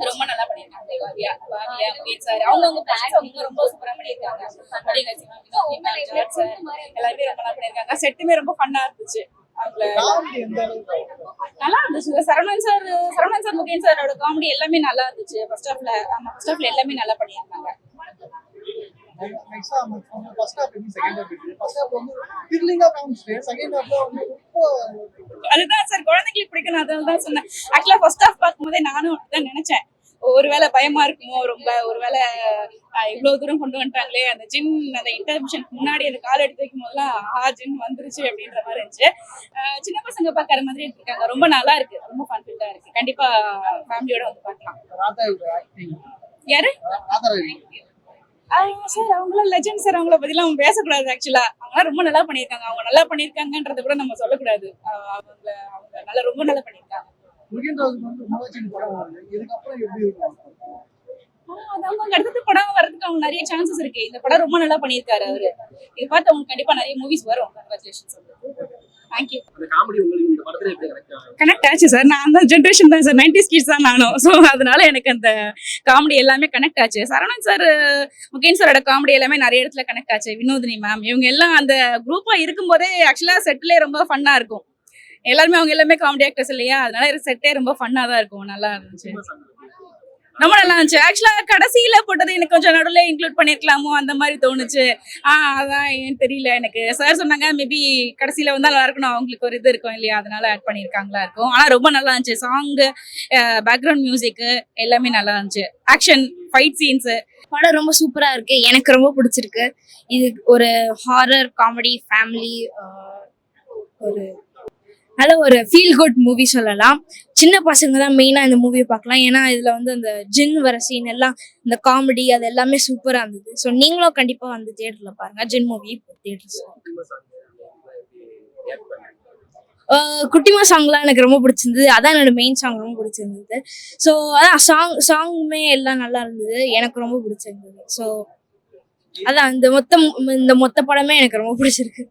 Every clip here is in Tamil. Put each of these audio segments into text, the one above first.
ரொம்ப நல்லா பண்ணிருக்காங்க. வாரியா வாரியா மீட் சார் அவங்க பர்சன்ஸ் ரொம்ப சூப்பரா பண்ணிருக்காங்க. அப்படிங்க சார் எல்லாருமே ரொம்ப நல்லா பண்ணிருக்காங்க. செட்டுமே ரொம்ப ஃபன்னா இருந்துச்சு. நல்லா இருந்துச்சு. சரவணன் சார் முகேன் சாரோட காமெடி எல்லாமே நல்லா இருந்துச்சு. ஃபர்ஸ்ட் ஹாஃப்ல எல்லாமே நல்லா பண்ணிருக்காங்க. அதுதான் சார் குழந்தைங்களுக்கு பிடிக்கணும். அதனாலதான் சொன்னேன். ஆக்சுவலா ஃபர்ஸ்ட் ஹாஃப் பார்க்கும்போதே நானும் அப்படிதான் நினைச்சேன். ஒருவேளை பயமா இருக்குமோ, ரொம்ப ஒருவேளை இவ்வளவு தூரம் கொண்டு வந்துட்டாங்களே, அந்த ஜின் அந்த இன்டர்மிஷனுக்கு முன்னாடி அந்த கால் எடுத்து வைக்கும் போதெல்லாம் ஜின் வந்துருச்சு அப்படின்ற மாதிரி இருந்துச்சு. சின்ன பசங்க பாக்குற மாதிரி எடுத்திருக்காங்க. ரொம்ப நல்லா இருக்கு. ரொம்ப ஃபன்ஃபில்லா இருக்கு. கண்டிப்பா ஃபேமிலியோட வந்து பார்க்கலாம். யாரு சார்? அவங்களாம் லெஜண்ட் சார். அவங்கள பத்தி எல்லாம் பேசக்கூடாது. ஆக்சுவலா அவங்க ரொம்ப நல்லா பண்ணிருக்காங்க. அவங்க நல்லா பண்ணிருக்காங்கன்றத கூட நம்ம சொல்லக்கூடாது. அவங்க நல்லா ரொம்ப நல்லா பண்ணிருக்காங்க. அடுத்த படம் வரதுக்கு அவங்க நிறைய சான்சஸ் இருக்கு. இந்த படம் ரொம்ப நல்லா பண்ணிருக்காரு அவரு. இது பார்த்து அவங்க கண்டிப்பா நிறைய மூவிஸ் வரும். கங்க்ராச்சுலேஷன்ஸ். தேங்க்யூ. கனெக்ட் ஆச்சு சார். நான் அந்த ஜென்ரேஷன் தான் சார். 90s கிட்ஸ் தான் நானும். ஸோ அதனால எனக்கு அந்த காமெடி எல்லாமே கனெக்ட் ஆச்சு. சரவணன் சார் முகேன் சாரோட காமெடி எல்லாமே நிறைய இடத்துல கனெக்ட் ஆச்சு. வினோதினி மேம் இவங்க எல்லாம் அந்த குரூப்பா இருக்கும்போதே ஆக்சுவலா செட்லேயே ரொம்ப ஃபன்னா இருக்கும். எல்லாருமே அவங்க எல்லாமே காமெடி ஆக்டர்ஸ் இல்லையா, அதனால செட்டே ரொம்ப ஃபன்னா தான் இருக்கும். நல்லா இருந்துச்சு. ரொம்ப நல்லா இருந்துச்சு. ஆக்சுவலா கடைசியில போட்டது எனக்கு கொஞ்சம் நடுவில் இன்க்ளூட் பண்ணிருக்கலாமோ அந்த மாதிரி தோணுச்சு. அதான் ஏன் தெரியல எனக்கு. சார் சொன்னாங்க மேபி கடைசியில வந்தா நல்லா இருக்கணும், அவங்களுக்கு ஒரு இது இருக்கும் இல்லையா, அதனால ஆட் பண்ணிருக்காங்களா இருக்கும். ஆனா ரொம்ப நல்லா இருந்துச்சு. சாங்கு, பேக்ரவுண்ட் மியூசிக் எல்லாமே நல்லா இருந்துச்சு. ஆக்ஷன், ஃபைட் சீன்ஸ், படம் ரொம்ப சூப்பரா இருக்கு. எனக்கு ரொம்ப பிடிச்சிருக்கு. இது ஒரு ஹாரர் காமெடி ஃபேமிலி ஒரு நல்ல ஒரு ஃபீல் குட் மூவி சொல்லலாம். சின்ன பசங்க தான் மெயினாக இந்த மூவியை பார்க்கலாம். ஏன்னா இதில் வந்து அந்த ஜின் வர சீன் எல்லாம், இந்த காமெடி அது எல்லாமே சூப்பராக இருந்தது. ஸோ நீங்களும் கண்டிப்பாக வந்து தியேட்டரில் பாருங்கள் ஜின் மூவி. தியேட்டர்ஸ் குட்டிமா சாங்லாம் எனக்கு ரொம்ப பிடிச்சிருந்தது. அதான் என்னோட மெயின் சாங் ரொம்ப பிடிச்சிருந்தது. ஸோ அதான் சாங்குமே எல்லாம் நல்லா இருந்தது. எனக்கு ரொம்ப பிடிச்சிருந்தது. ஸோ அதான் இந்த மொத்த படமே எனக்கு ரொம்ப பிடிச்சிருக்கு.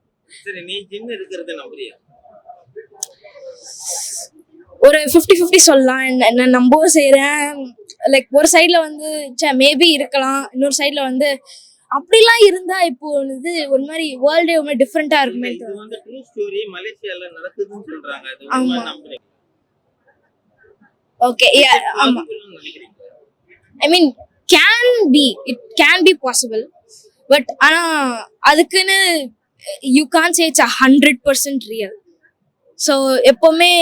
ஒரு 50-50 சொல்லலாம். என்ன நம்பவும் செய்யறேன். லைக் ஒரு சைட்ல வந்து மேபி இருக்கலாம், இன்னொரு சைட்ல வந்து அப்படிலாம் இருந்தா இப்போ வந்து ஒரு மாதிரி வேர்ல்டே ஒரு மாதிரி டிஃப்ரெண்டா இருக்குமே. ஓகே, ஆமா. I mean can be possible. But ஆனா அதுக்குன்னு you can't say it's 100% real. So எப்போவுமே